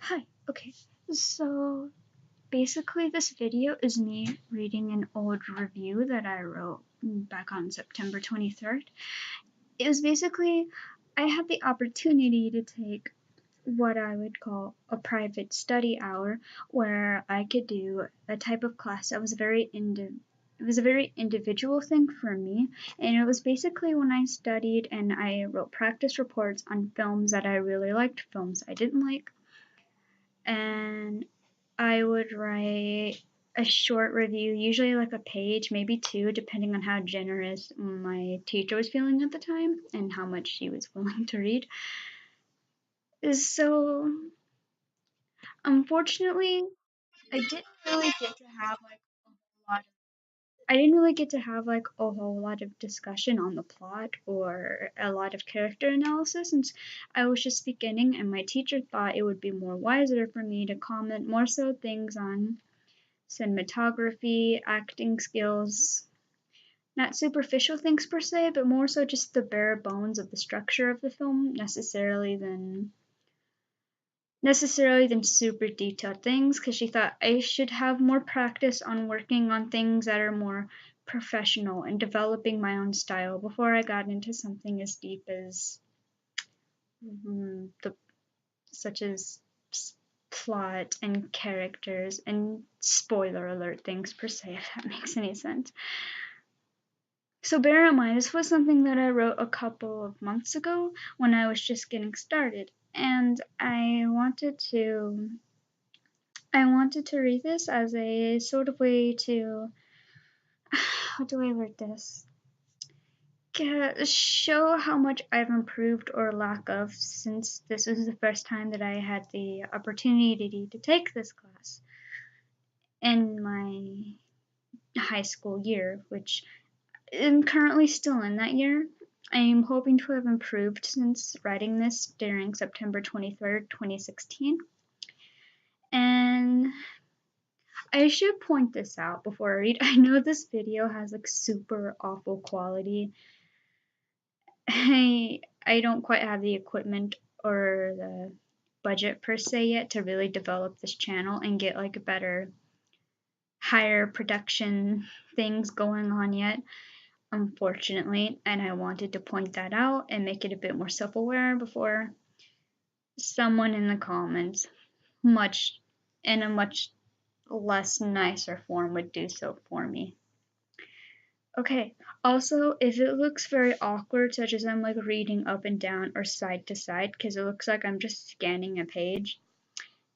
Hi, okay. So basically, this video is me reading an old review that I wrote back on September 23rd. It was basically, I had the opportunity to take what I would call a private study hour where I could do a type of class that was it was a very individual thing for me, and it was basically when I studied and I wrote practice reports on films that I really liked, films I didn't like, and I would write a short review, usually like a page, maybe two, depending on how generous my teacher was feeling at the time and how much she was willing to read. So, unfortunately, I didn't really get to have like a whole lot of I didn't really get to have like a whole lot of discussion on the plot or a lot of character analysis since I was just beginning and my teacher thought it would be more wiser for me to comment more so things on cinematography, acting skills, not superficial things per se, but more so just the bare bones of the structure of the film necessarily than super detailed things because she thought I should have more practice on working on things that are more professional and developing my own style before I got into something as deep as the such as plot and characters and spoiler alert things per se, if that makes any sense. So bear in mind, this was something that I wrote a couple of months ago when I was just getting started, and I wanted to read this as a sort of way to how do I word this? Show how much I've improved or lack of since this was the first time that I had the opportunity to take this class in my high school year, which I'm currently still in that year. I am hoping to have improved since writing this during September 23rd, 2016. And I should point this out before I read. I know this video has like super awful quality. I don't quite have the equipment or the budget per se yet to really develop this channel and get like a better higher production things going on yet, unfortunately, and I wanted to point that out and make it a bit more self-aware before someone in the comments much in a much less nicer form would do so for me. Okay, also, if it looks very awkward, such as I'm like reading up and down or side to side, because it looks like I'm just scanning a page,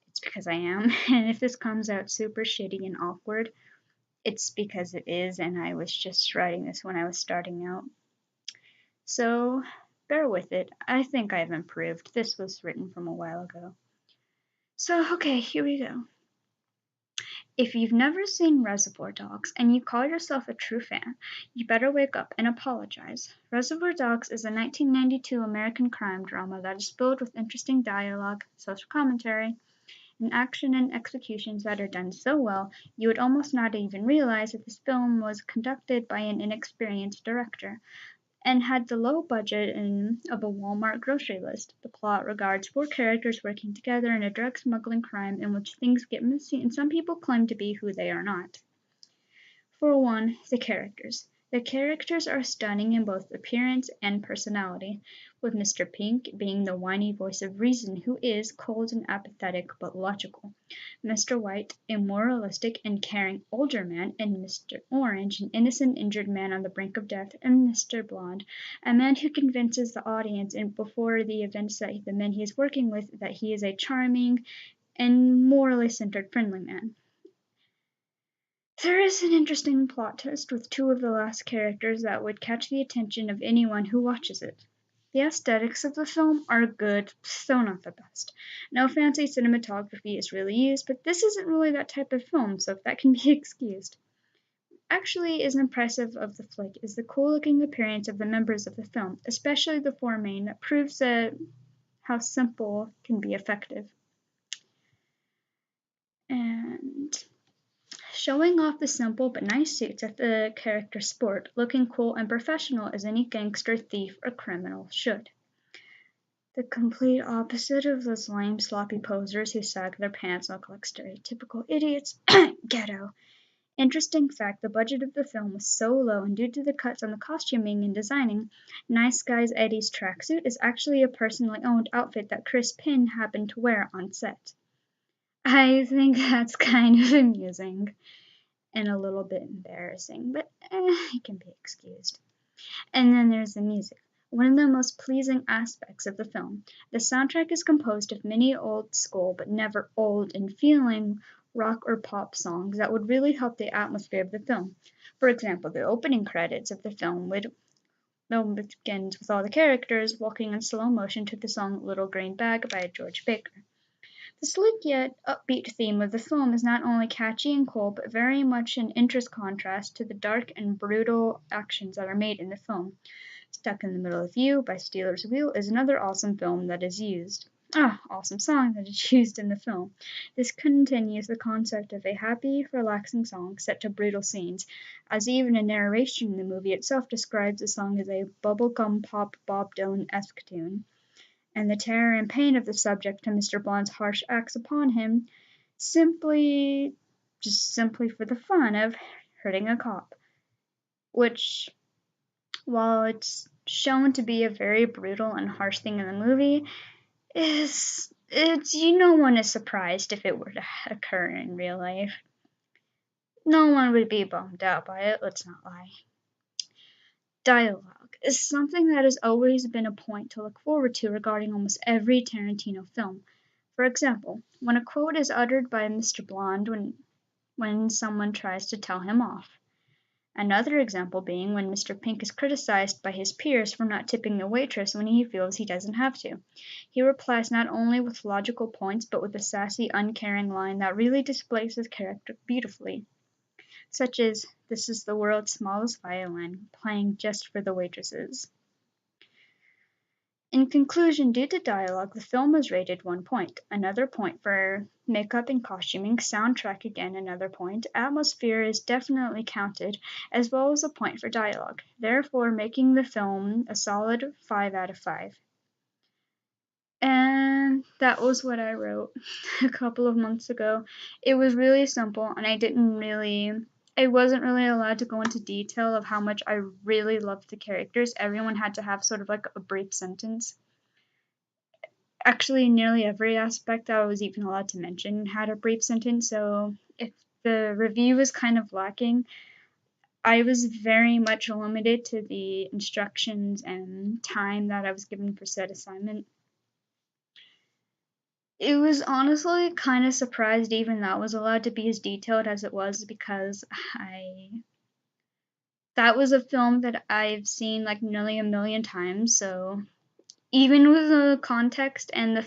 it's because I am. And if this comes out super shitty and awkward, it's because it is, and I was just writing this when I was starting out. So, bear with it. I think I've improved. This was written from a while ago. So, okay, here we go. If you've never seen Reservoir Dogs and you call yourself a true fan, you better wake up and apologize. Reservoir Dogs is a 1992 American crime drama that is filled with interesting dialogue, social commentary, and action and executions that are done so well you would almost not even realize that this film was conducted by an inexperienced director and had the low budget of a Walmart grocery list. The plot regards four characters working together in a drug smuggling crime in which things get messy and some people claim to be who they are not. For one, the characters. The characters are stunning in both appearance and personality, with Mr. Pink being the whiny voice of reason who is cold and apathetic but logical, Mr. White a moralistic and caring older man, and Mr. Orange an innocent injured man on the brink of death, and Mr. Blonde a man who convinces the audience and before the events that the men he is working with that he is a charming and morally centered friendly man. There is an interesting plot twist with two of the last characters that would catch the attention of anyone who watches it. The aesthetics of the film are good, though not the best. No fancy cinematography is really used, but this isn't really that type of film, so that can be excused. Actually, as impressive of the flick is the cool-looking appearance of the members of the film, especially the four main, that proves that how simple can be effective. And showing off the simple but nice suits that the characters sport, looking cool and professional as any gangster, thief, or criminal should. The complete opposite of those lame, sloppy posers who sag their pants and look like stereotypical idiots. Ghetto. Interesting fact, the budget of the film was so low, and due to the cuts on the costuming and designing, Nice Guys Eddie's tracksuit is actually a personally owned outfit that Chris Pine happened to wear on set. I think that's kind of amusing and a little bit embarrassing, but it can be excused. And then there's the music. One of the most pleasing aspects of the film, the soundtrack is composed of many old school but never old in feeling rock or pop songs that would really help the atmosphere of the film. For example, the opening credits of the film begins with all the characters walking in slow motion to the song Little Green Bag by George Baker. The slick yet upbeat theme of the film is not only catchy and cool, but very much in interest contrast to the dark and brutal actions that are made in the film. Stuck in the Middle of You by Stealers Wheel is another awesome song that is used in the film. This continues the concept of a happy, relaxing song set to brutal scenes, as even a narration in the movie itself describes the song as a bubblegum pop Bob Dylan-esque tune. And the terror and pain of the subject to Mr. Blonde's harsh acts upon him, simply for the fun of hurting a cop, which, while it's shown to be a very brutal and harsh thing in the movie, no one is surprised if it were to occur in real life. No one would be bummed out by it, let's not lie. Dialogue is something that has always been a point to look forward to regarding almost every Tarantino film. For example, when a quote is uttered by Mr. Blonde when someone tries to tell him off. Another example being when Mr. Pink is criticized by his peers for not tipping the waitress when he feels he doesn't have to. He replies not only with logical points, but with a sassy, uncaring line that really displays his character beautifully, such as, "This is the world's smallest violin, playing just for the waitresses." In conclusion, due to dialogue, the film was rated 1 point. Another point for makeup and costuming, soundtrack again another point, atmosphere is definitely counted, as well as a point for dialogue, therefore making the film a solid 5 out of 5. And that was what I wrote a couple of months ago. It was really simple, and I wasn't really allowed to go into detail of how much I really loved the characters. Everyone had to have sort of like a brief sentence. Actually, nearly every aspect that I was even allowed to mention had a brief sentence, so if the review was kind of lacking, I was very much limited to the instructions and time that I was given for said assignment. It was honestly kind of surprised even that was allowed to be as detailed as it was, because that was a film that I've seen like nearly a million times, so even with the context and the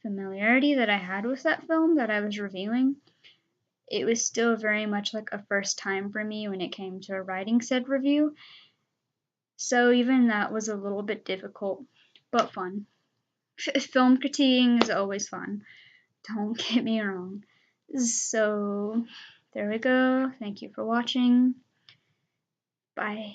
familiarity that I had with that film that I was reviewing, it was still very much like a first time for me when it came to writing said review. So even that was a little bit difficult, but fun. Film critiquing is always fun. Don't get me wrong. So there we go. Thank you for watching. Bye.